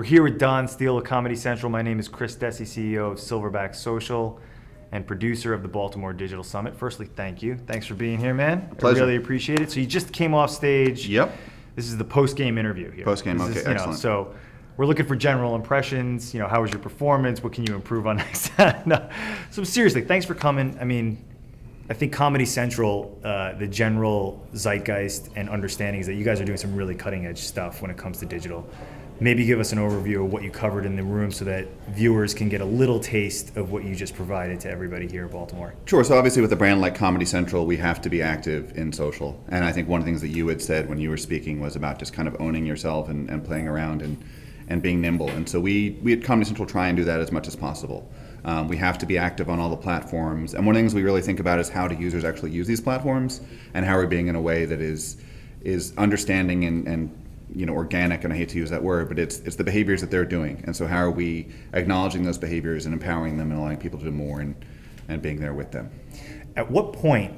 here with Don Steele of Comedy Central. My name is Chris Dessi, CEO of Silverback Social and producer of the Baltimore Digital Summit. Firstly, thank you. Thanks for being here, man. Pleasure. I really appreciate it. So you just came off stage. Yep. This is the post-game interview here. Post-game, okay, excellent. So we're looking for general impressions. How was your performance? What can you improve on next time? No. So seriously, thanks for coming. I think Comedy Central, the general zeitgeist and understanding is that you guys are doing some really cutting-edge stuff when it comes to digital. Maybe give us an overview of what you covered in the room so that viewers can get a little taste of what you just provided to everybody here in Baltimore. Sure. So obviously with a brand like Comedy Central, we have to be active in social. And I think one of the things that you had said when you were speaking was about just kind of owning yourself and playing around and being nimble. And so we at Comedy Central try and do that as much as possible. We have to be active on all the platforms. And one of the things we really think about is how do users actually use these platforms and how are we being in a way that is understanding and organic, and I hate to use that word, but it's the behaviors that they're doing. And so how are we acknowledging those behaviors and empowering them and allowing people to do more and being there with them. At what point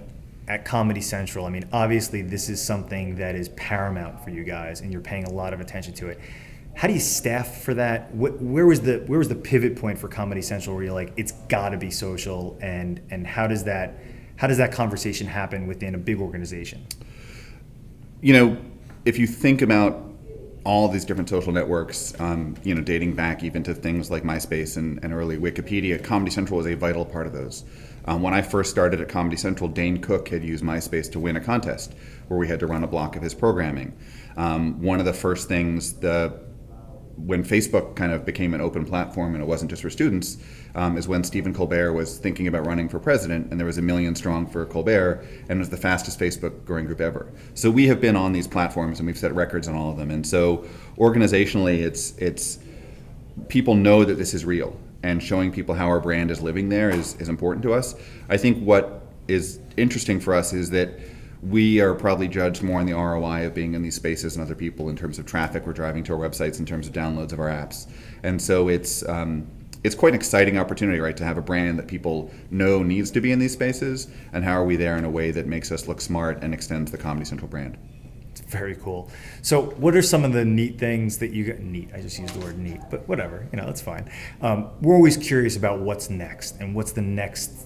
at Comedy Central, obviously this is something that is paramount for you guys and you're paying a lot of attention to it. How do you staff for that? Where was the pivot point for Comedy Central where you're like, it's gotta be social, and how does that conversation happen within a big organization? If you think about all these different social networks, dating back even to things like MySpace and early Wikipedia, Comedy Central was a vital part of those. When I first started at Comedy Central, Dane Cook had used MySpace to win a contest where we had to run a block of his programming. One of the first things, when Facebook kind of became an open platform and it wasn't just for students, is when Stephen Colbert was thinking about running for president, and there was 1 million strong for Colbert, and it was the fastest Facebook growing group ever. So we have been on these platforms and we've set records on all of them. And so organizationally, it's people know that this is real, and showing people how our brand is living there is important to us. I think what is interesting for us is that we are probably judged more on the ROI of being in these spaces than other people in terms of traffic we're driving to our websites, in terms of downloads of our apps. And so it's quite an exciting opportunity, right, to have a brand that people know needs to be in these spaces, and how are we there in a way that makes us look smart and extends the Comedy Central brand. It's very cool. So what are some of the neat things that you got? Neat, I just used the word neat, but whatever, that's fine. We're always curious about what's next and what's the next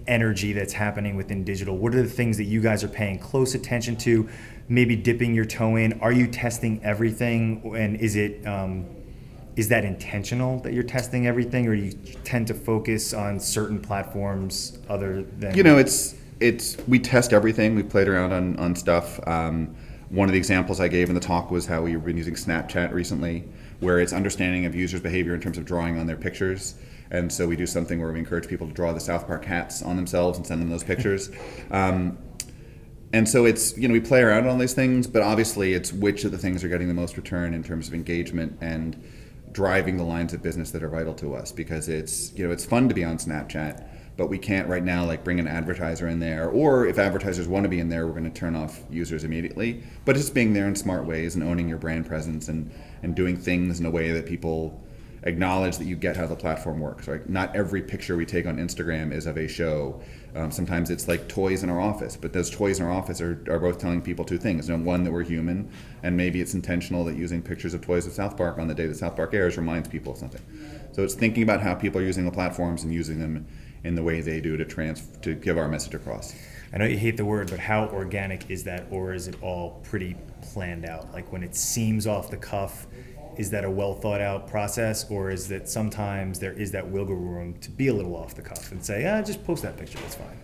energy that's happening within digital. What are the things that you guys are paying close attention to, maybe dipping your toe in? Are you testing everything, and is that intentional that you're testing everything, or do you tend to focus on certain platforms other than? We test everything. We played around on stuff. One of the examples I gave in the talk was how we've been using Snapchat recently, where it's understanding of users' behavior in terms of drawing on their pictures. And so we do something where we encourage people to draw the South Park hats on themselves and send them those pictures. And so it's, we play around on these things, but obviously it's which of the things are getting the most return in terms of engagement and driving the lines of business that are vital to us. Because it's fun to be on Snapchat, but we can't right now bring an advertiser in there, or if advertisers want to be in there, we're going to turn off users immediately. But it's being there in smart ways and owning your brand presence and doing things in a way that people acknowledge that you get how the platform works. Right? Not every picture we take on Instagram is of a show. Sometimes it's like toys in our office, but those toys in our office are both telling people two things. One, that we're human, and maybe it's intentional that using pictures of toys of South Park on the day that South Park airs reminds people of something. So it's thinking about how people are using the platforms and using them in the way they do to give our message across. I know you hate the word, but how organic is that, or is it all pretty planned out? Like when it seems off the cuff, is that a well thought out process, or is that sometimes there is that wiggle room to be a little off the cuff and say, just post that picture, that's fine?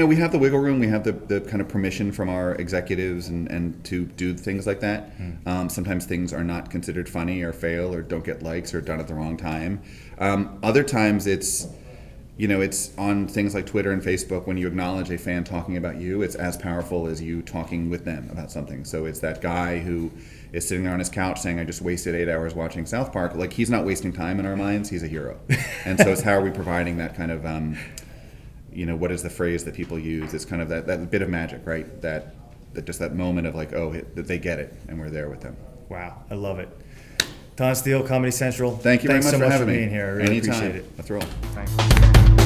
We have the wiggle room, we have the kind of permission from our executives and to do things like that. Sometimes things are not considered funny or fail or don't get likes or done at the wrong time. Other times it's on things like Twitter and Facebook, when you acknowledge a fan talking about you, it's as powerful as you talking with them about something. So it's that guy who is sitting there on his couch saying, I just wasted 8 hours watching South Park. Like, he's not wasting time in our minds, he's a hero. And so it's how are we providing that kind of, what is the phrase that people use? It's kind of that bit of magic, right? That just that moment of that they get it and we're there with them. Wow, I love it. Don Steele, Comedy Central. Thank you very much for having me. Thanks so much for being here. I really Anytime. appreciate it. A thrill. Thanks.